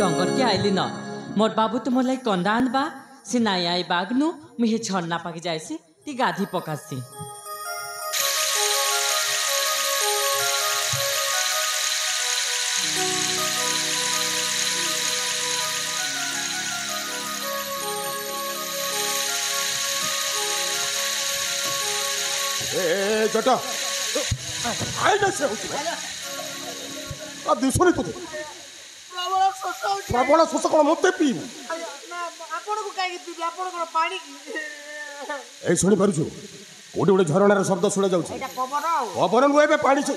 डंगर के आइली न मोर बाबू तो मोर लाई कंदा आनबा से नाई आई बागनु मुहे झरना पाके जायसी ती गाधी पकासी ए जटा आइ न से आ दिसोनी तो प्रबल शोष कोन मते पीबू आपण को काई पीबी आपण को पानी ए सुनी पारुछु कोडी ओडे झरणार शब्द सुना जाउछ एटा पवन पवन नु एबे पानी छ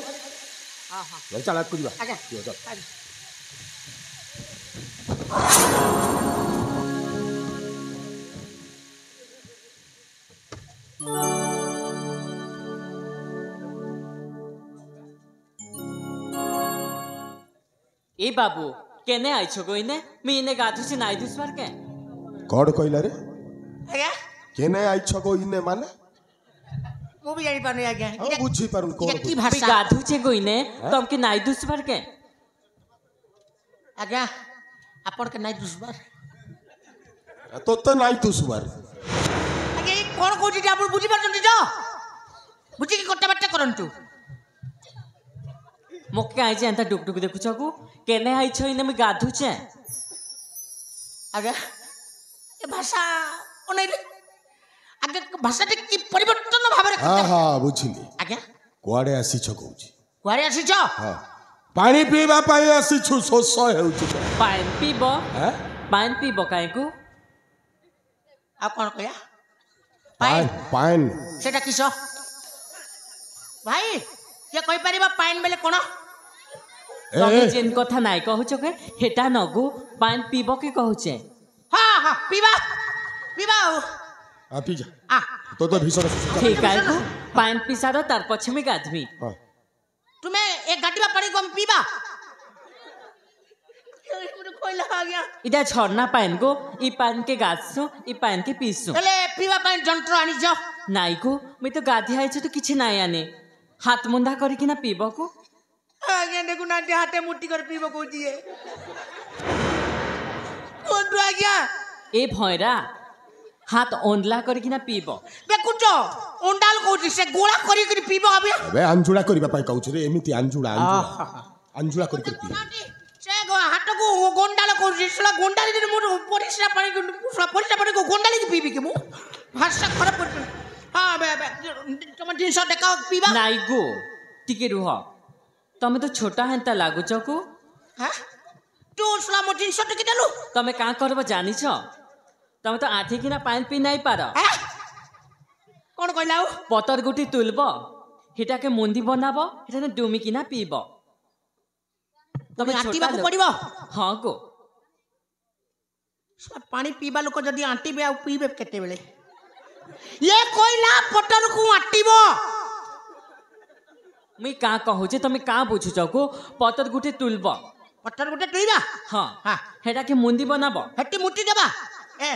हां हां चला कुदिबा आगे ए बाबू केने आइछो गोइने मी इने गाधु से नाई दुसवार के कोड कइला रे आगे केने आइछो गोइने माने मु भी जानि पानी आगे हम बुझी पारुन कोड की मी भाषा गाधु से गोइने तम के नाई दुसवार के आगे आपण के नाई दुसबार तो नाई दुसवार आगे कोन कोठी आपण बुझी पारछन जो बुझी की कट्टा बट्टा करंतु मोके आई जे अंता डुक डुक देखुछ को केने आइछो इने मी गाधु छे आगे ए भाषा ओनैले आगे भाषा की परिवर्तन भाबरे हां हां बुझिली आगे कुआडे आसी छ कहूची कुआरे आसी छ हां पानी पीबा पाई आसी छु शोष हेउची पान पीबो हैं पान पीबो काहे को आ कोन कया पान पान सेटा किसो भाई ये कहि परिबा पाइन बेले कोन तमे जेन कथा नाइ कहूछ के हेटा नगु पान पीबो के कहूछे हां हां पीबा पीबा आ पी जा आ तो भीषण ठीक है को पान पिसारो तार पछे में गाधवी हां तुम्हें एक गाडीबा पानी को हम पीबा मुझे कोइला आ गया इदा झरना पान को ई पान के गाछो ई पान के पीसो एले पीबा पाइन जंत्र आनी जा नाइ को मैं तो गाधी आइछ तो किछ नाइ आने हाथ मुंदा करी कि ना पीबो को आगे देखो ना हाथे मुट्ठी कर पीबो को दिए कोन तो आ गया ए भयरा हाथ ओंडला करी कि ना पीबो देखुचो ओंडाल कोठी से गोळा करी करी पीबो अबे अंजुड़ा करबा पाई कहूछ रे एमिति अंजुड़ा अंजुड़ा करी पी से हाथ को गोंडाल कोठी सला गोंडाली दिन मोर परिस्रा पानी को गोंडाली की पीबी के मु भाषा खराब कर हां बे तुम दिन से देखा पीबा नाइ गो टिके रुह तमे तो छोटा हेंता लागुच को हां तू सला मो दिन से टिके देलु तमे का करबो जानि छ तमे तो आठी किना पान पी नाइ पार कोन कहलाउ पतर गुटी तुलबो हिटा के मुंदी बनाबो हिटा ने डुमी किना पीबो तमे आटीबा को पड़िबो हां को पानी पीबा लोक जदी आटीबे आ पीबे केते बेले ये कोइला पटर को आटीबो मी का कहू जे तमे का बुझु छ को पतर गुटी तुलबो पटर गुटे तुइबा हां हां हेटा के मुंदी बनाबो हेटी मुट्ठी देबा ए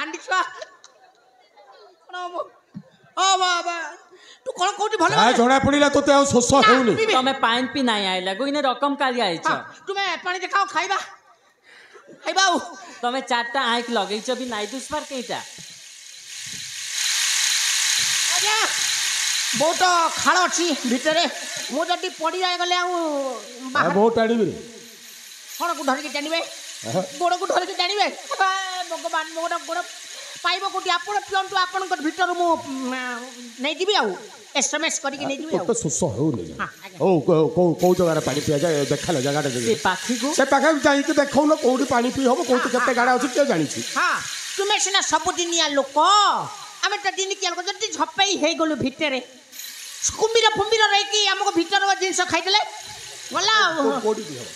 आंडी छुआ ओ बाबा तू कोन कोठी भले आ जणा पडिला तोते आ शोष हेउनी तमे पान पी नाइ आइला गो इने रकम काली आइछ तुमे पानी देखाओ खाइबा खाइबा तमे चारटा आंख लगैछ भी नाइ दुसबार केटा आजा बहुत खाल अछि भितरे मो जदी पड़ी जाय गले आ बहुत टाणी रे कोन को धर के टाणीबे गोड़ को धर के टाणीबे भगवान मोर गोड़ पाइबो कोटी आपण पियंतु आपण को भीतर मो नै दिबी आ एसएमएस करी के नै दिबी आ तो शोष हेउनी ओ को जगह पानी पिया जाय देखला जगह से पाखी को से पाखा जाई के देखौ न कोडी पानी पी होबो कोटी केते गाडा अछि के जानि छी हां तुमे सिना सब दिनिया लोक आमे त दिन के लोक जति झपई हे गलो भितरे कुंबीरा फुंबीरा रही कि हमको भीतर जिनस खाइदेले गला कोडी पी होबो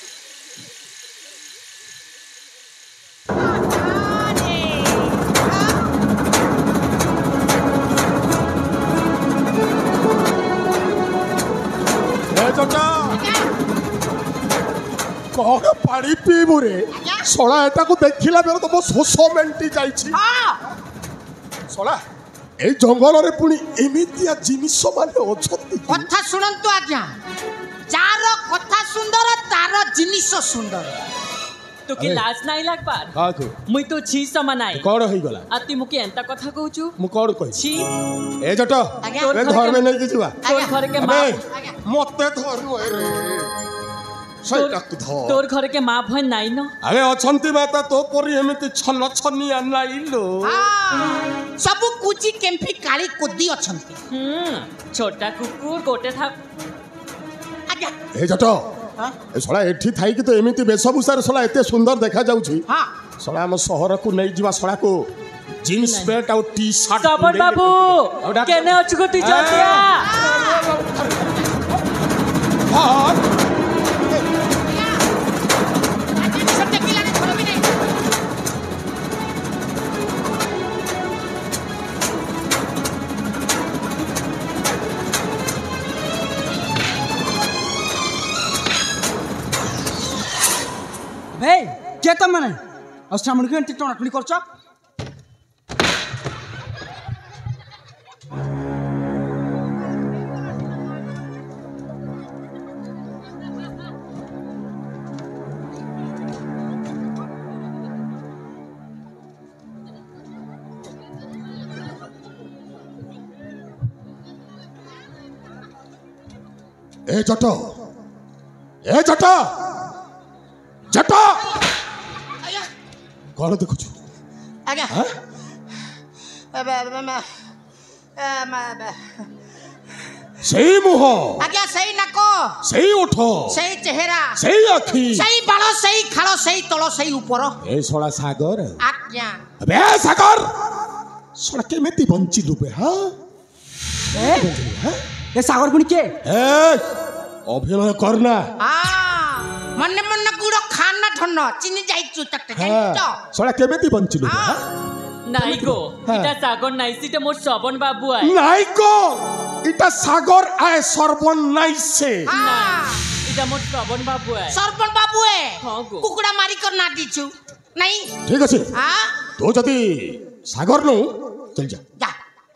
कौन पानी पीबू रे सड़ा एटा को देखिला बेर तो मो शोष मेंटी जाईछि सड़ा ए जंगल रे पुनी एमितिया जिनिस माने अछती कथा सुनंतु आज्ञा जार कथा सुंदर तार जिनिस सुंदर तो के लाज नहीं लगबार काको मुई तो छी समानाई कौन होई गला अति मुके एंता कथा कहूछु मु कौन कहि छी ए जट ए घर में नहीं किछुआ तोर घर के मां मते धरनु रे सही तक धर तोर घर के मां भन नाही न अरे अछंती माता तो परी एमिति छन छनिया नाही लो सब कुची केम्फी काली कोदी अछंती छोटा कुकुर गोटे था आज्ञा ए जट ए सळा एठी थाई कि तो एमिति बेशभूषार सळा एते सुंदर देखा जाउछि हां सळा हम शहर को नहीं जीवा सळा को जीन्स पैंट और टी शर्ट तबन बाबू केने अछु तू जतिया हां सब देखिला ने छोड़ भी नहीं भाई के त माने अष्टामण के एंटी टणाटणी करछ ए जट जट आज्ञा कौन देखुछु आज्ञा हां सही मुह आज्ञा सही नाको सही ओठ सही चेहरा सही आखी सही बाल सही खाल सही तल सही ऊपर ए सोला सागर आज्ञा बे सागर सोला केमिति बंचिलु बे हां ए सागर पुनी के ए अभिनय करना मन्ने मन्ने गुड़ खाना ठन्न चिनी जाइछु तक जाइछु सोला केमिति बंचिलु बे हां নাই গো এটা সাগর নাই সিটা মোর শ্রবণ বাবু আয় নাই গো এটা সাগর আয় সর্বন নাইছে এটা মোর শ্রবণ বাবু আয় सरपंच बाबू है हाँ गो। कुकुड़ा मारी कर ना दीछु नहीं ठीक আছে हाँ তো যদি সাগর নো চল যা जा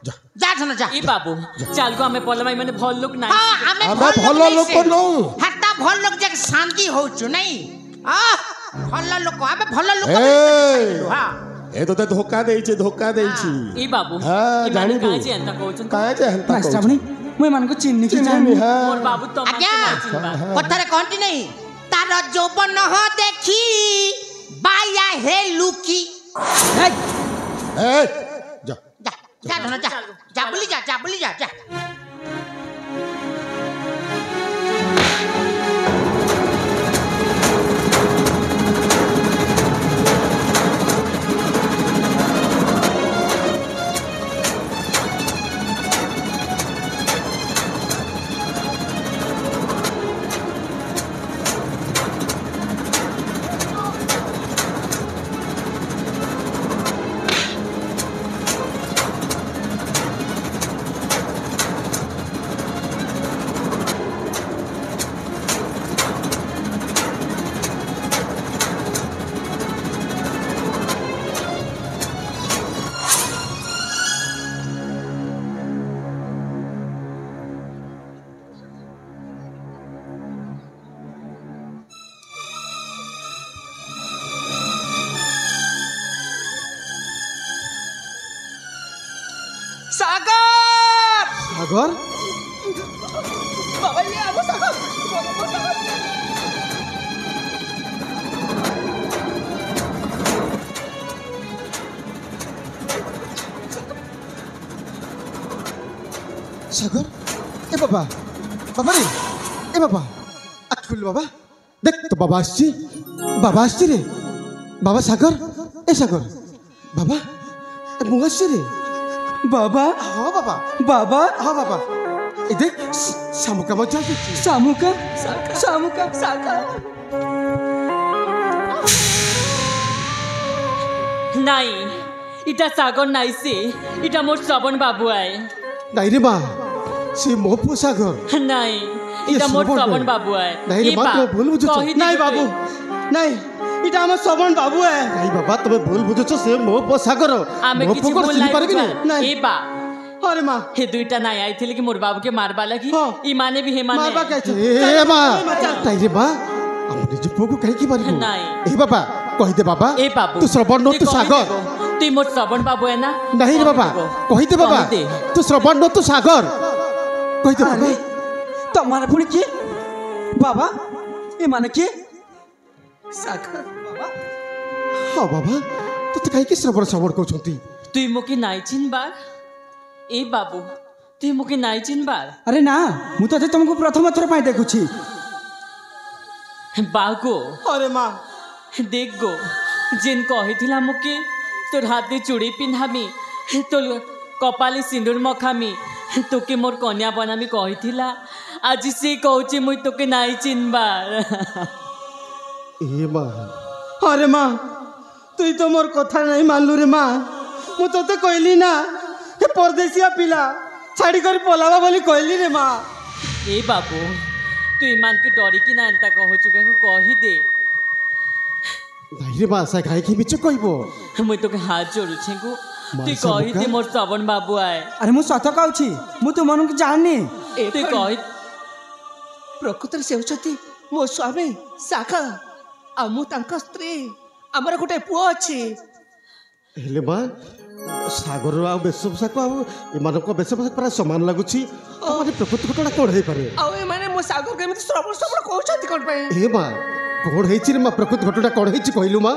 যা जा ठन जा ই বাবু চাল গো আমি পলমাই মানে ভাল লোক নাই हाँ हमें আমরা ভালো লোক নও हट्टा भल लोग जग शांति होछु नहीं भल लोग हमें भल लोग ए हाँ ए तो धोखा देइछि ই বাবু হ্যাঁ, ই মানে জানিবু। কাজে এন্তা কইছন काहे जे हंता अष्टामणी मुई मान को चिन्नी की चिन्नी जानी মোর हां বাবু তো आज्ञा আমাকে না চিনবা कथरे कहती नहीं तार जोबन ह देखी बाया हे लुकी ए जा जा जा धन जा जा बोली जा सागर सागर बाबा ये आबो सागर सागर ए बाबा बाबा रे ए बाबा अखुल बाबा देख तो बाबा आछी रे बाबा सागर ए सागर बाबा ए मुंगा रे बाबा हाँ बाबा बाबा हाँ बाबा ए देख शामुका मत जाती शामुका साका নাই এটা সাগর নাই সে এটা মোর শ্রবণ বাবু আয় नहीं रे बा से मोपो सागर নাই ये এটা মোর শ্রবণ শ্রবণ বাবু। বাবু আয় नहीं रे ই बा বা, तो भूल बुझो কহি नहीं দিবি बाबू তুই। नहीं इटा हम श्रवण बाबू है नहीं बाबा तुम्हें भूल बुझो से मोपो सागर আমি मोपो কিছু को ভুল चिन्ह নাই पारबी বুঝা। नहीं এ বা अरे मां হে দুইটা নাই আইଥିଲେ কি মোর বাবুকে মারবা লাগি हाँ। ই মানে বি হে মানে मारबा कैसे ए बा नहीं रे बा हमने जो पोको कहीं की बारी नहीं। ए बाबा कही दे बाबा ए बाबू तू श्रवण नो तू सागर तू मोर श्रवण बाबू है ना नहीं रे बाबा कही दे बाबा तू श्रवण नो तू सागर कही दे बाबा तुम्हारे पुणी किए बाबा ये माने किए सागर हाँ बाबा तो कहीं श्रवण श्रवण कहते तुई मोके नाई चिन्हबार ए बाबू तुई मोके नाई चिन्हबार अरे ना मु तो तुमको प्रथम थर पाई देखुछि बागो अरे माँ देख गो जेन कही मोके तोर हाथे चूड़ी पिंधामी तो कपाली सिंदूर मखामी तोके मोर कन्या बनामी कही आज से कहूँ मुई तोके नाई चिन्हबार ए माँ अरे माँ तुई तो मोर कथा नहीं मानलु रे माँ मु तोते कहली ना हे परदेसिया पिला छाड़ी कर पलावा बोली कहली रे माँ ए बाबू तू ईमान के डरी कि ना एंता कहू चुके कही दे नहीं रे माँ साई कि बिच कहबो मुई तोके हाथ जोड़ू छेगु तू कही दे मोर श्रवण बाबू आए अरे मु सत कहूछि मु तुम मन को जाननी तू कही प्रकृत से होती मो स्वामी सागर आ मु तांका स्त्री आमर गोटे पुओ अच्छी हेले माँ सागर आ वेशभूषा को एमानक वेशभूषा पूरा सामान लगुच प्रकृति घटना कौन हो पारे आने मो सागर केमी श्रवण श्रवण कहते कौन ए माँ कौन है माँ प्रकृति घटना कौन है कहलु माँ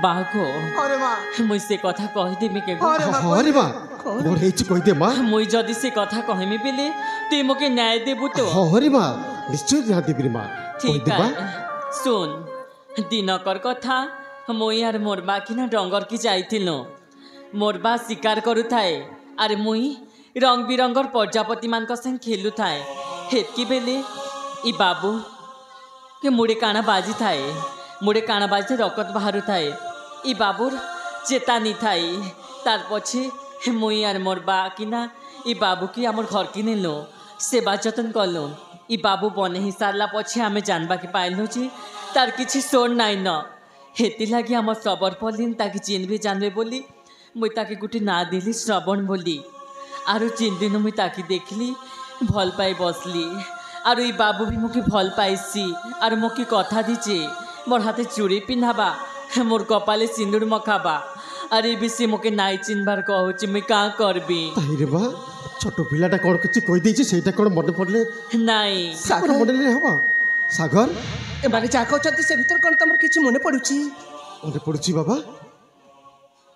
बागो अरे माँ मुई से कथा कहीदेमी के हाँ रे माँ कौन है कहीदे माँ मुई जदि से कथा कहमी बेले तु मोके न्याय देबू तो हाँ रे माँ निश्चय ध्यान देवी माँ ठीक है सुन दिनकर कथा मुई आर मोर बा कि ना डंगर की जाइथिलु मोर बा शिकार करुथाए आरे मुई रंग बिरंगर प्रजापति मान संग खेलु थाए हेतकी बेले ई बाबू के मुड़े काना बाजी थाए मुड़े काना बाजी रकत बाहरु थाए ई बाबूर चेतानी थाए तार पछे मुई आर मोर बा कि ना ई बाबू की आमर घर की नेलो सेवा जतन कलु ई बाबू बने ही सारला पछे आमे जानबा के पाइलु जी तार किछि सोर नाइ न हेती लगी आम श्रवण पलिन ताकि चिन्हबे जानबे बोली मुई ताके गुटी ना दिली श्रवण बोली आरु चिन दिन मुई ताकि देखली भल पाई बसली आरु ई बाबू भी मोके भल पाइसी आरु मोके कथा दीचे मोर हाथे चूड़ी पिन्हाबा मोर कपाले सिंदूर मखाबा अरे बेसी मोके नाई चिन्हबार कहूची मुई का करबी रे बा छोट पिलाटा कौन किछि कहि देछि सेटा कोन मन पड़ले नाई सागर मन ले हवा सागर ए माने जा कहते से भीतर कौन तमर किछि मने पड़ुची मने पड़ुची बाबा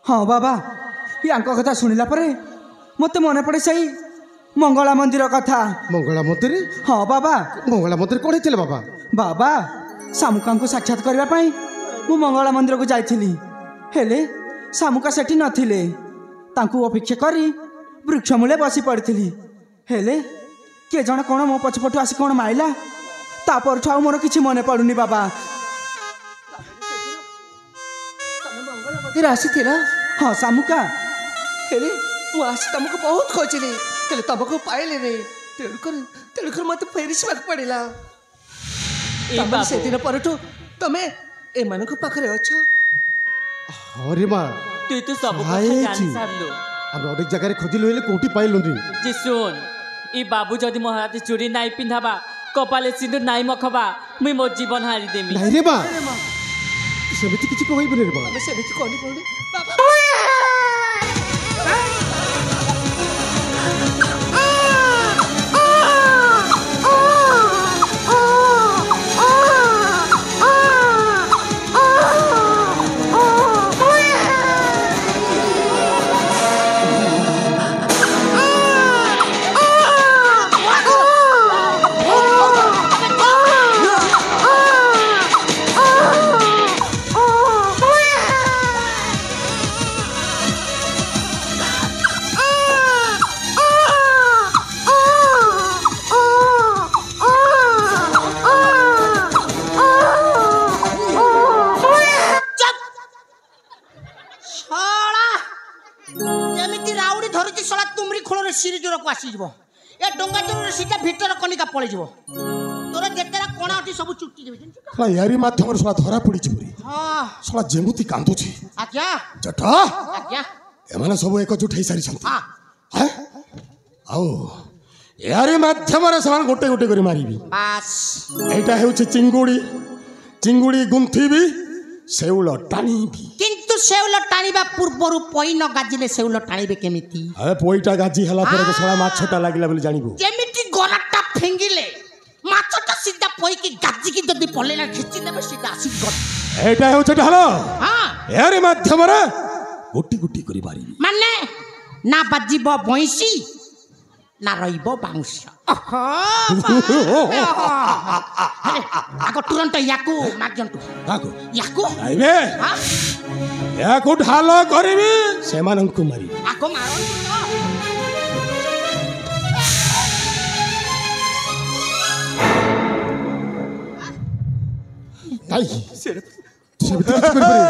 हाँ बाबा यांको कथा सुनिला परे मते मने पड़े सही मंगला मंदिर कथा मंगला मंदिर हाँ बाबा मंगला मंदिर कौन होइतिले बाबा बाबा शामुका को साक्षात करबा पई मु मंगला मंदिर को जाइथिली हेले शामुका सेठी नथिले तांकू अपेक्षा करी वृक्ष मूले बसी पड़िथिली हेले के जण कोन मो पछपटु आसी कोन माइला तापर ठाउ मोर किछि मने पडुनी बाबा तेरा आसी थिला हाँ शामुका हेले मु आसी तुमको बहुत खोजली तेले तुमको पाइले रे तेणुकर मत फेरिसबाक पड़िला ए बाबू से दिन परठू तमे ए मानको पाखरे अछ अरे माँ तू तो सब हाय कथा जी। जानि सारलु हम अनेक जगह खोजिलु हेले कोठी पाइलुनी जे सुन ई बाबू जदि मोर हाथे चूड़ी नाई पिंधाबा कपाले सिंदूर नाई मखबा मुई मोर जीवन हारी देमी नहीं रे माँ सेमिति किछि कहइबे रे माँ तमे से बिच कोनी कोनी बाबा आसीज ए डोंगा जोर सीधा भीतर कनिका पळि जीव तोर जेतेरा कोणा अटी सब चुट्टी देबे हला यारी माध्यम सला धरा पड़ी छिबरी हां सला जेमुती कांदु छी आज्ञा जटा आज्ञा एमाने सब एकजुट हेई सारी छंती हां हैं आओ यारी माध्यम रे समान गोटे गोटे करी मारीबी बस एटा हेउछि चिंगुडी चिंगुडी गुंथीबी ଶେଉଳ ଟାଣିବି। କିନ୍ତୁ ଶେଉଳ ଟାଣିବା ପୂର୍ବରୁ ପଇ ନ ଗାଜିଲେ ଶେଉଳ ଟାଣିବେ କେମିତି? ପଇଟା ଗାଜି ହେଲା ପରେ ତ ଶଳା ମାଛଟା ଲାଗିଲା ବୋଲି ଜାଣିବୁ। ଯେମିତି ଗରାଟା ଫିଙ୍ଗିଲେ ମାଛଟା ସିଧା ପଇକି ଗାଜିକି ଯଦି ପଲେଇଲା ଖିଚି ଦେବେ ସିଧା ଆସିକି ଗଦ। ଏଇଟା ହେଉଛି ଢାଳ। ହଁ ଏହାରି ମାଧ୍ୟମରେ ଗୋଟି ଗୋଟି କରି ପାରିବି। ମାନେ ନା ବାଜିବ ବଇଁଶୀ ନା ରହିବ ବାଉଁଶ। ଆଗ ତୁରନ୍ତ ୟାକୁ ମାଗନ୍ତୁ। ୟାକୁ ଆଇବେ ଏହାକୁ ଢାଲ କରିବି ସେମାନଙ୍କୁ ମାରିବି। ଆଗ ମାରନ୍ତୁ ତ। କାଇ ସେମିତି କିଛି କରିପାରିବେ।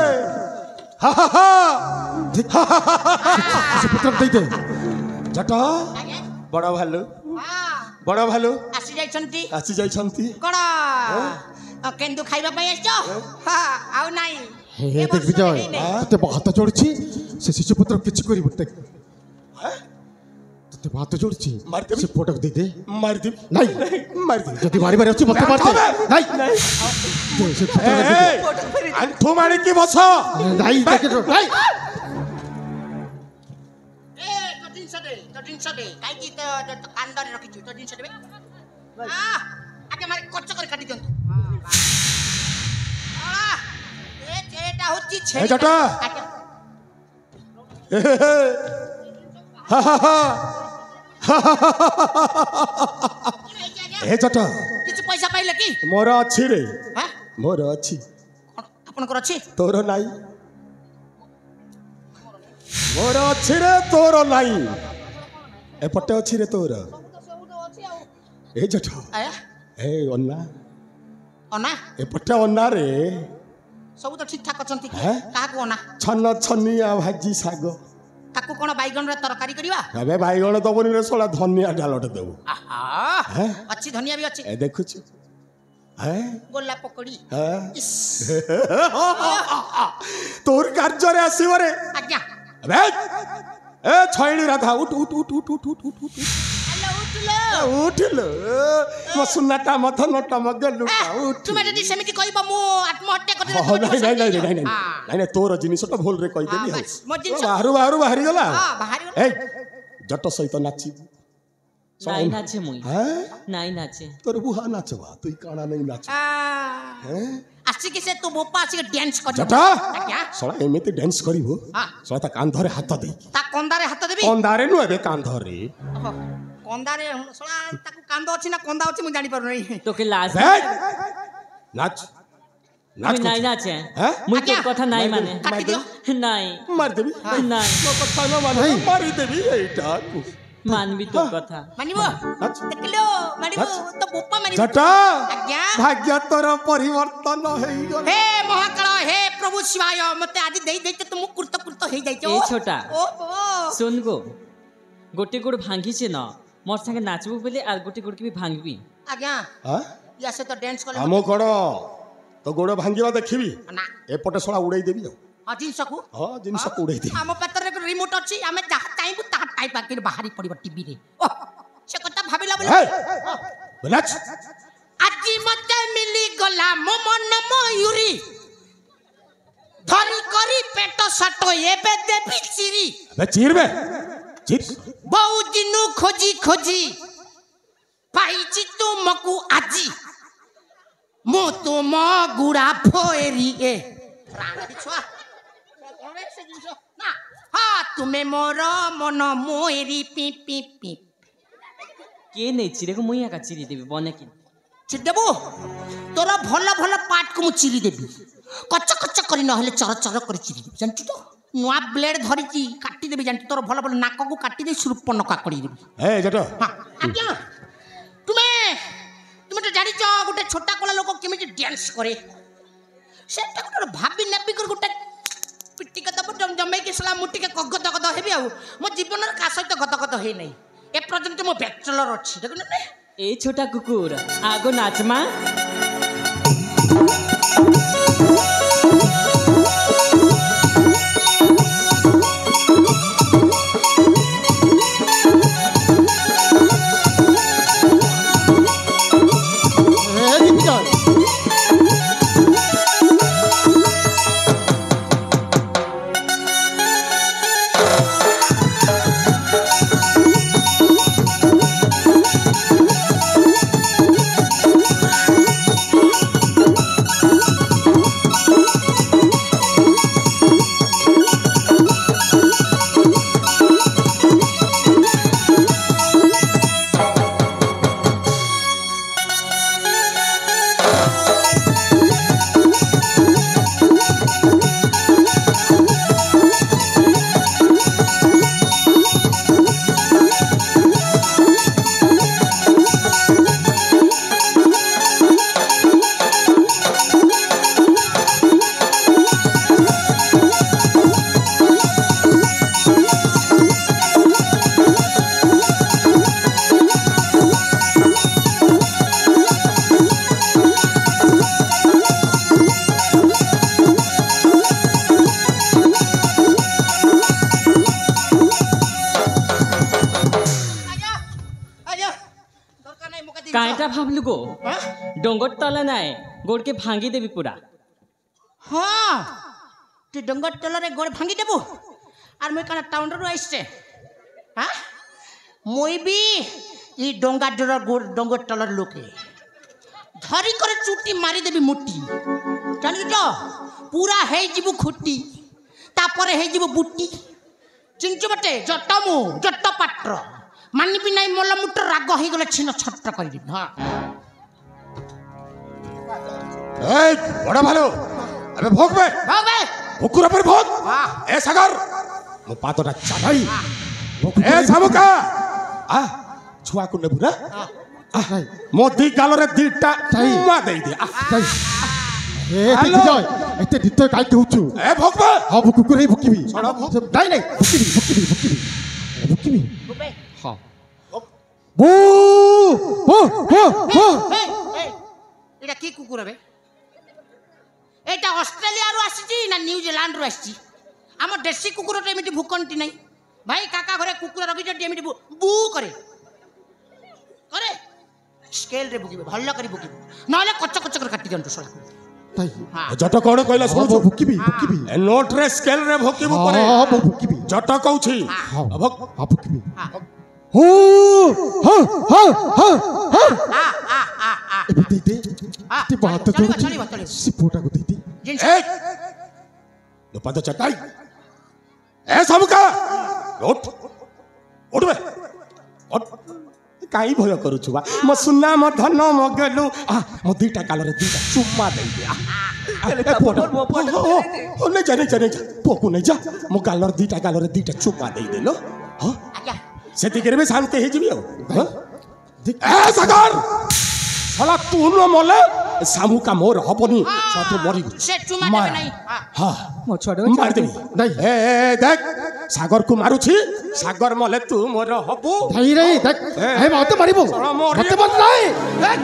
ସେ ପତ୍ର ଦେଇଦେ। ଜଟ ଆଜ୍ଞା ବଡ଼ ଭାଲୁ ହଁ ବଡ଼ ଭାଲୁ ଆସି ଯାଇଛନ୍ତି। ଆସି ଯାଇଛନ୍ତି। କଣ କେନ୍ଦୁ ଖାଇବା ପାଇଁ ଆସିଛ? ଆଉ ନାଇଁ ହେ ଦେଖ ବିଜୟ ତତେ ହାତ ଯୋଡୁଛି ସେ ଶିଶୁ ପୁତ୍ର କିଛି କରିବ ତତେ ହାତ ଯୋଡୁଛି ମାରିଦେବି। ସେ ଫଟୋ ଦେଇଦେ। ମାରିଦେବି। ନାଇଁ ମାରିଦେବି। ଯଦି ମାରିବାର ଅଛି ମତେ ମାରିଦେ। ନାଇଁ ଦେ, ସେ ଫଟୋ ଦେଇଦେ। ଆଣ୍ଠୁ ମାରିକି ବସ। ନାଇଁ ଦେଖେ ନାଇଁ ଜିନିଷ ଦେ କାହିଁକି କାନ୍ଦରେ ରଖିଛୁ ତ ଜିନିଷ ଦେବେ। ଆগে ମାରି କଚ କରି କାଟି ଦିଅନ୍ତୁ। ଏଟା ହଉଛି ଏ ଜଟା ଏ ଜଟ କିଛି ପଇସା ପାଇଲେ କି? ମୋର ଅଛି ରେ ମୋର ଅଛି। ଆପଣଙ୍କର ଅଛି? ତୋର ନାଇଁ। ମୋର ଅଛି ରେ ତୋର ନାଇଁ। ଏପଟେ ଅଛି ରେ ତୋର। ଏ ଜଟ ଏ ଅନା ଅନା ଏପଟେ ଅନା ରେ ସବୁ ତ ଠିକ ଠାକ ଅଛନ୍ତି। କାହାକୁ ଅନା? ଛନ ଛନିଆ ଭାଜି ଶାଗ। ତାକୁ କଣ ବାଇଗଣରେ ତରକାରୀ କରିବା? ଏବେ ବାଇଗଣ ଦବନି ରେ ଶଳା ଧନିଆ ଡାଲଟେ ଦେବୁ। ଅଛି ଧନିଆ ବି ଅଛି। ଏ ଦେଖୁଛୁ ଗୋଲା ପକୋଡି। ତୋର କାର୍ଯ୍ୟରେ ଆସିବ ରେ। ଆଜ୍ଞା ଏ ଛଇଳି ରାଧା ଉଠ ଉଠ ଉଠ ଉଠ ଉଠ ଉଠ ଉଠ ଉଠିଲ ମୋ ସୁନାଟା ମୋ ଧନଟା ମୋ ଗେଲୁଟା ଉଠ। ତୁମେ ଯଦି ସେମିତି କହିବ ମୁଁ ଆତ୍ମହତ୍ୟା କରିଦେବି। ନାଇଁ ନାଇଁ ତୋର ଜିନିଷଟା ଭୁଲରେ କହିଦେଲି। ମୋ ଜିନିଷ ବାହାରୁ ବାହାରିଗଲା। ବାହାରିଗଲା। ଏଇ ଜଟ ସହିତ ନାଚିବୁ। ନାଇଁ ନାଚେ ମୁଇଁ ନାଇଁ ନାଚେ। ତୋର ବୁହା ନାଚବା ତୁଇ କାଣା ନାଇଁ ନାଚ। ଆସିକି ସେ ତୁ ବୋପା ଆସିକି ଡ୍ୟାନ୍ସ କରିବ। ଜଟା ଶଳା ଏମିତି ଡ୍ୟାନ୍ସ କରିବୁ ଶଳା ତା କାନ୍ଧରେ ହାତ ଦେଇକି। ତା କନ୍ଦାରେ ହାତ ଦେବି? କନ୍ଦାରେ ନୁହେଁ ବେ କାନ୍ଧରେ। କନ୍ଦାରେ ଶଳା ତାକୁ କାନ୍ଦ ଅଛି ନା କନ୍ଦା ଅଛି ମୁଁ ଜାଣିପାରୁନି। তোকে লাজ নাচ আমি নাই নাচে মুই তোর কথা নাই মানে কাটি দিও। নাই মার দেবি নাই ମୋ କଥା ନ ମାନେ ମାରି ଦେବି ଏଇଟାକୁ। মানবি তোর কথা মানিব ଦେଖିলো ମାନିବ ତ ବୋପା ମାନିବ। ଜଟା ଆଜ୍ଞା ଭାଗ୍ୟ ତୋର ପରିବର୍ତ୍ତନ ହେଇଗଲା। ହେ ମହାକାଳ ହେ ପ୍ରଭୁ ଶିବାୟ ମତେ ଆଜି ଦେଇ ଦେଇତେ ତ ମୁଁ କୃତ କୃତ ହେଇ ଯାଇଛ। এই ছোটা শোন গো গোটে গোড় ভাঙ্গিছে না মোর সঙ্গে নাচবু বলে আর গোটে গোড়কে বি ভাঙবি। ଆଜ୍ଞା ୟା ସହିତ ଡ୍ୟାନ୍ସ କଲେ ଆମ କଣ ତ ଗୋଡ଼ ଭାଙ୍ଗିବା ଦେଖିବି ନା ଏପଟେ ଶଳା ଉଡେଇ ଦେବି ଆଉ। ଜିନିଷକୁ ଜିନିଷକୁ ଉଡେଇ ଦେବି। ଆମ ପାଖରେ ରିମୋଟ ଅଛି ଆମେ ଯାହା ଚାହିଁବୁ ତାହା ଟାଇପ ଆକିରି ବାହାରି ପଡିବ ଟିଭିରେ। ସେ କଥା ଭାବିଲା ବୋଲି ନାଚ। ଆଜି ମତେ ମିଲି ଗଲା ମୋ ମନ ମୟୁରୀ ଧରି କରି ପେଟ ସାଟ ଏବେ ଦେବି ଚିରି। ଚିର ବେ ଚିର। ବହୁ ଦିନୁ ଖୋଜି ଖୋଜି ପାଇଛି ତୁମକୁ ଆଜି ମୁଁ ତୁମ ଗୁଡା ଫେରି ଏ ଛୁଆ ତୁମେ ମୋର ମନ ମୋରି ପି ପି ପି কে নেই চিরেকে মুই একা চিরি দেবি বনে কি চিরি দেবু তোর ভাল ভাল পার্টକୁ ମୁଁ ଚିରି ଦେବି କଚ କଚ କରି ନହେଲେ ଚର ଚର କରି ଚିରି ଦେବି ଜାଣିଛୁ ତ ନୂଆ ବ୍ଲେଡ୍ ଧରିଛି କାଟିଦେବି ଜାଣିଛୁ ତୋର ଭଲ ଭଲ ନାକକୁ କାଟିଦେଇ ସୁରୁପନ କାକଡ଼ି ଦେବି। ଆଜ୍ଞା ତୁମେ ତୁମେ ତ ଜାଣିଛ ଗୋଟେ ଛୋଟା କଳା ଲୋକ କେମିତି ଡ୍ୟାନ୍ସ କରେ ସେଟା ଗୋଟେ ଭାବି ନେବି କରି ଗୋଟେ ପିଟିକେ ଦେବ ଜମେଇକି ସଲା ମୁଁ ଟିକେ ଗଦ ଗଦ ହେବି ଆଉ ମୋ ଜୀବନରେ କାହା ସହିତ ଗଦ ଗଦ ହେଇନାହିଁ ଏପର୍ଯ୍ୟନ୍ତ ମୋ ବ୍ୟାଚଲର ଅଛି ଦେଖୁନ এই ছোটা কুকুর আগো নাচমা काटा भावलु गो डोंगर तला नाए गोड़ के भांगी देवी पूरा हाँ तू डोंगर तलरे गोड़ भांगी देबू और मुई कना टाउन रो आइसे हाँ मुई भी ई डोंगर तलर लोके धरी करे चुटी मारी देबी मुट्टी जानी तो पूरा हे जीबू खुट्टी तापरे हे जीबू बुट्टी चिंचु बटे जटमु जट पात्र मानि भी नहीं मोला मुट्टर राग हे गले छिन छट्ट कर दी हां ए बड़ा भालो अबे भोग बे भोकुरा पर भोग ए सागर मो पातोटा चालाई ए सामुका आ छुआ को नेबुरा मोदी गालरे दीटा मा देई दे ए दिजय एते दित काई कहउछु ए भोग बे हां कुकुर ही भुकिबी नहीं नहीं भुकिबी हां बू बू बू बू एटा की कुकुर बे एटा ऑस्ट्रेलिया रो आसी ना न्यूजीलैंड रो आसी हम देसी कुकुर तो एमिति भुकंती नहीं भाई काका घरे कुकुर रखी जटी एमिति बू करे करे स्केल रे भुकिबे भल्ला करी भुकिबे नले कच्चा कच्चा कर काटी दंतो सला ताई जट कोण कहला सुनु भुकिबी ए नोट रे स्केल रे भुकिबो करे हां भुकिबी जट कहउछि भक हां भुकिबी हो हा हा हा हा ए दे दे ते बात तो चली सिपोटा को दे दे ए नो पाद चटाई ए सबका उठ उठ बे उठ काई भय करू छुबा म सुन्ना म धन म गेलु म दुईटा काल रे दुईटा चुम्मा दे दे ओ नहीं जाने पोकु नहीं जा म गाल रे दुईटा चुम्मा दे देलो ह सेति करबे शांति हे जिबि हो ए सागर साला तू न मले सामू का मोर हबनी सातो मरी से चुमा देबे नहीं हां मो छोड़ो मार देबी नहीं ए देख सागर को मारू छी सागर मले तू मोर हबू भाई रे देख ए मत मारिबो मत मत नहीं देख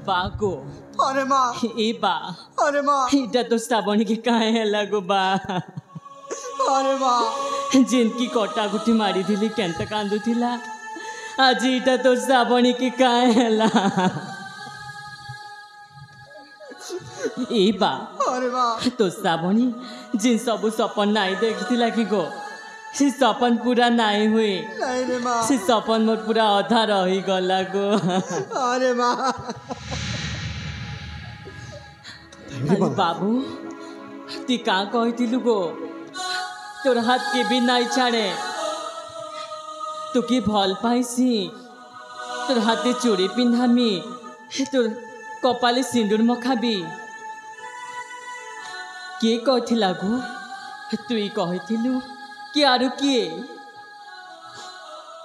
बागो अरे माँ ए बा अरे माँ इटा तो श्रावणी के काहे है गो बा अरे माँ जिनकी कटा गुटी मारी दिली केंत कांदू थिला आज इटा तो श्रावणी के काहे है ए बा अरे माँ तो श्रावणी जिन सब सपन नाई देखिथिला कि गो से सपन पूरा नाई हुए नहीं रे माँ से सपन मोर पूरा अधा रही गला गो अरे माँ अरे बाबू ती का कहथिलु गो तोर हाथ के भी नाई छाड़े तू की भल पाइसी तोर हाथे चूड़ी पिंधामी तोर कपाले सिंदूर मखाबी के कहथिला गो तुई कहथिलु कि आरु किए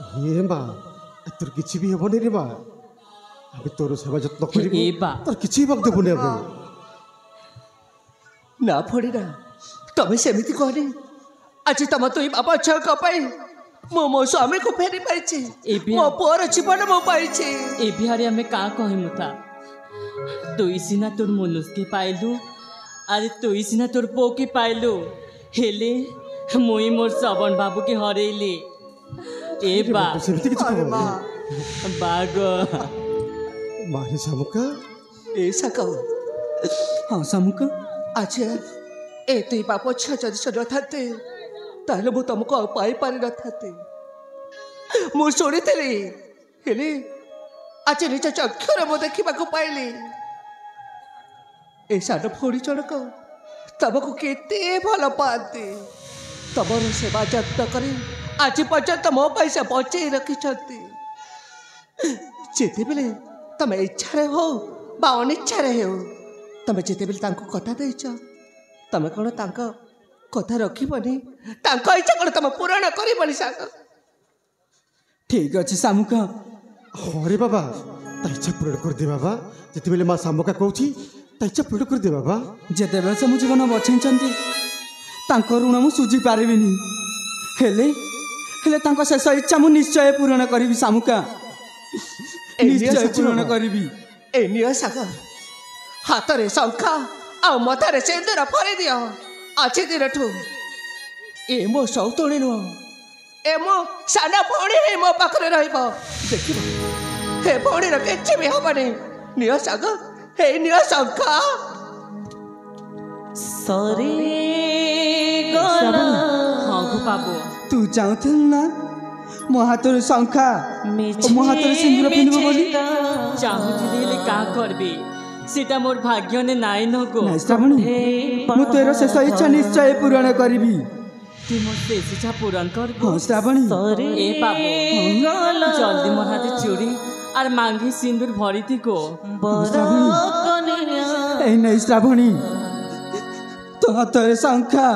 हे माँ तोर किछि भी हेबो रे माँ अबे तोर सेवा जत्न करिबो ए बा तोर किछि भक्त देबो ने अबे ना फड़ीरा तमें सेमिति कहले आज तम तो बाबा छ कपाई मो मो स्वामी को फेरी पाइछि मो पर जीवन मो पाइछि ए बिहारी हमें का कहि मुता तुई सिना तोर मनुष्य के पाइलु अरे तुई सिना तोर पो के पाइलु हेले मुई मोर श्रवण बाबू के हरेली ए बा सेमिति किछि कहबो बाग मारे सामुका ऐसा कहो हाँ सामुक आज ए तुई बाप छ जदि सर थाते ताले मु तुमको पाई पारि न थाते मु शुणिली हेले आज निज चक्षुरे मु देखा पाइली ए सान फोड़ी चढ़क तुमको केते भल पाती तमर सेवा जत्न कर आज पर्यंत मो पैसा बचे रखिंट जिते तुम इच्छा हो बा अनिच्छा हो तुम जिते कथा देच तुम कौन कथा रखनी इच्छा कौन तुम पूरण कर साग ठीक अच्छे सामुका अरे बाबा ता इच्छा पूरण कर दे बाबा जिते माँ सामुका कहूँ ता इच्छा पूरण कर दे बाबा जिते से मो जीवन बचाई ତାଙ୍କ ଋଣ ମୁଁ ସୁଝି ପାରିବିନି ହେଲେ ହେଲେ ତାଙ୍କ ଶେଷ ଇଚ୍ଛା ମୁଁ ନିଶ୍ଚୟ ପୂରଣ କରିବି ଶାମୁକା ନିଶ୍ଚୟ ପୂରଣ କରିବି। ଏ ନିଅ ସାଗର ହାତରେ ଶଙ୍ଖା ଆଉ ମଥାରେ ସିନ୍ଦୁର ଫରେଇ ଦିଅ। ଆଜି ଦିନଠୁ ଏ ମୋ ସଉତୁଣୀ ନୁହଁ ଏ ମୋ ସାନ ଭଉଣୀ ହିଁ ମୋ ପାଖରେ ରହିବ। ଦେଖିବ ଏ ଭଉଣୀର କିଛି ବି ହବନି। ନିଅ ସାଗର ହେଇ ନିଅ ଶଙ୍ଖା। ହଁ ଗো ବାବୁ ତୁ ଚାହୁଁଥିଲୁ ନା ମୋ ହାତରେ ଶଙ୍ଖା ମୋ ହାତରେ ସିନ୍ଦୁର ପିନ୍ଧିବ ବୋଲି? ଚାହୁଁଥିଲି ହେଲେ କାଁ କରବି ସେଟା ମୋর ଭାଗ୍ୟନେ ନାଇଁ ନ ଗো। ନାଇଁ ଶ୍ରାବଣୀ ମୁଁ ତୋର ଶେଷ ଇଚ୍ଛା ନିଶ୍ଚୟ ପୂରଣ କରିବି। তুই মোর শেষ ইচ্ছা পূরণ করবি। ହଁ ଶ୍ରାବଣୀ এ বাবু জলদি মোর হাতে চুড়ি আর মাঙ্গি সিন্দুর ভরিতি গো। ଶ୍ରାବଣୀ এই নেই ଶ୍ରାବଣୀ ତୋ ହାତରେ ଶଙ୍ଖା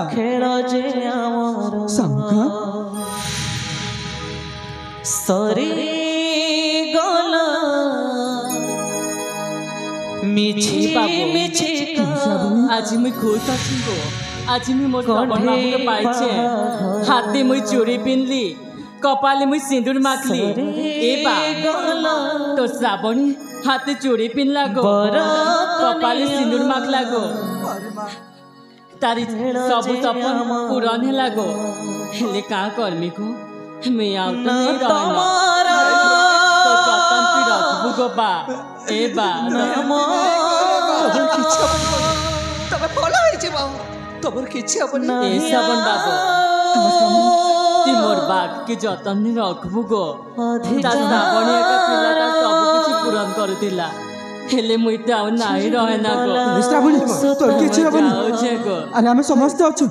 ଶଙ୍ଖା আজি মুই খুশ আছি গো। আজি মুই মোর শ্রবণ বাবুকে পাইছে। হাতে মুই চুড়ি পিনলি কপালে মুই সিঁদুর মাখলি। এ বা তো শ্রাবণী হাতে চুড়ি পিনলা গো কপালে সিঁদুর মাখলা গো। তারি সবু সপন পূরণ হেলা গো। হেলে কাঁ করমি গো মুই আউ তো নেই রহন। তো যতন তুই রাখবু গো বা। এ বা ତମର କିଛି ହବନି ତମେ ଭଲ ହେଇଯିବ। ତମର କିଛି ହବନି। এ শ্রাবণ বাবু তুই মোর বাঘ কে যতন রাখবু গো। তা শ্রাবণী একা পিলাটা সবু কিছু পূরণ করুলা হেলে মুই তো আউ নাই রহে না গো। ଶ୍ରାବଣୀ ତୋର କିଛି ହବନି। ଯାଉଛେ ଗো ଆରେ ଆମେ ସମସ୍ତେ ଅଛୁ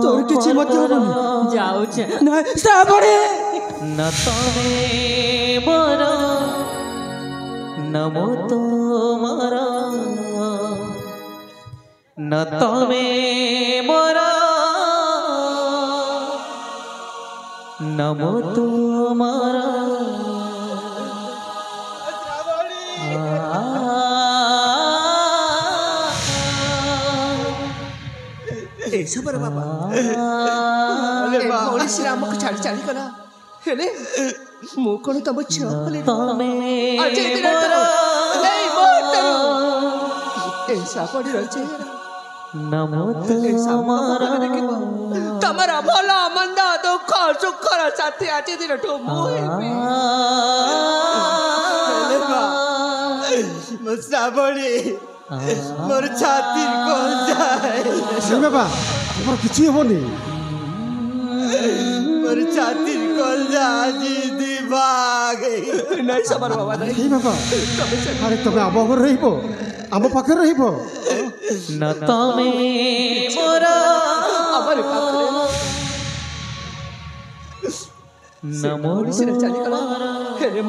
ତୋର କିଛି ମଧ୍ୟ ହବନି। ଯାଉଛେ। ନାଇଁ ଶ୍ରାବଣୀ नमो तोमरा न तमे मोरा नमो तोमरा ଏସବର ବାବା ଭଉଣୀ ଶ୍ରୀରାମକୁ ଛାଡ଼ି ଚାଲିଗଲା ହେଲେ ମୁଁ କ'ଣ ତମ ଝିଅ ବୋଲି ଶ୍ରାବଣୀର ତମର ଭଲ ମନ୍ଦ ଦୁଃଖ ସୁଖର ସାଥୀ ଆଜି ଦିନଠୁ ମୁଁ ହେବି। ଶ୍ରାବଣୀ ମୋର ଛାତି କଣ ଯାଏ ବାବା ଆମର କିଛି ହବନି। ମୋର ଛାତି କଣ ଆଜି ଦିବାଗ ନାଇଁ ସବାର ବାବା ନାଇଁ। এই বাবা আরে তবে ଆମ ଘରେ ରହିବ ଆମ ପାଖରେ ରହିବ। न तमे मोरा ଆମର ପାଖରେ नमो ଓଡ଼ିଶାରେ ଚାଲିଗଲା ହେଲେ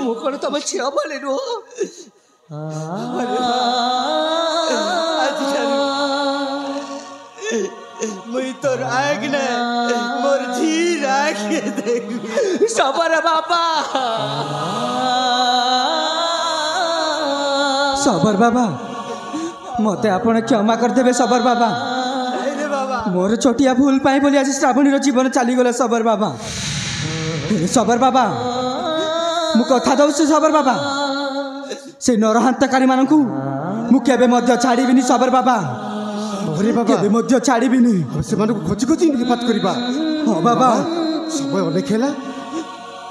ମୁଁ କ'ଣ ତମ ଝିଅ ବୋଲି ନୁହଁ। मुई तो राग न मोर जी राग देख ସବର ବାବା ସବର ବାବା ମତେ ଆପଣ କ୍ଷମା କରିଦେବେ ସବର ବାବା। रे बाबा ମୋର ଛୋଟିଆ ଭୁଲ ପାଇଁ ବୋଲି ଆଜି ଶ୍ରାବଣୀର ଜୀବନ ଚାଲିଗଲା ସବର ବାବା। ସବର ବାବା ମୁଁ କଥା ଦଉଛି ସବର ବାବା ସେ ନରହନ୍ତକାରୀ ମାନଙ୍କୁ ମୁଁ କେବେ ମଧ୍ୟ ଛାଡ଼ିବିନି ସବର ବାବା। আরে বাবা କେବେ ମଧ୍ୟ ଛାଡ଼ିବିନି। ସେମାନଙ୍କୁ ଖୋଜି ଖୋଜି ନିପାତ କରିବା। ହଁ ବାବା ସମୟ ଅନେକ ହେଲା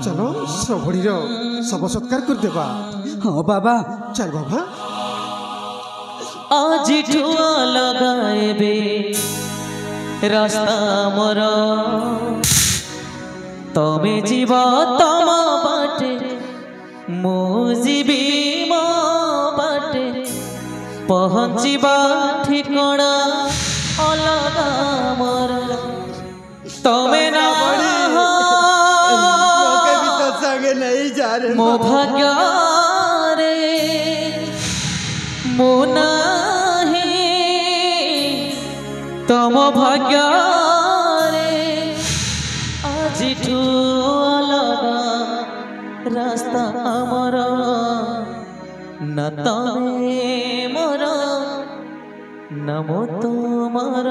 ଚାଲ ଶ୍ରବଣୀର ଶବ ସତ୍କାର କରିଦେବା। ହଁ ବାବା ଚାଲ ବାବା। आज ठुआ लगाएबे रास्ता मोर तमे जीव तम बाटे मो जीवी मो बाटे पहुँचवा ठिकଣା अलगा मोर तमे ना मो भाग्य रे मो नाही तम भाग्य रे आजिठू अलगा रास्ता आमर न तमे मोर नमो तोमर।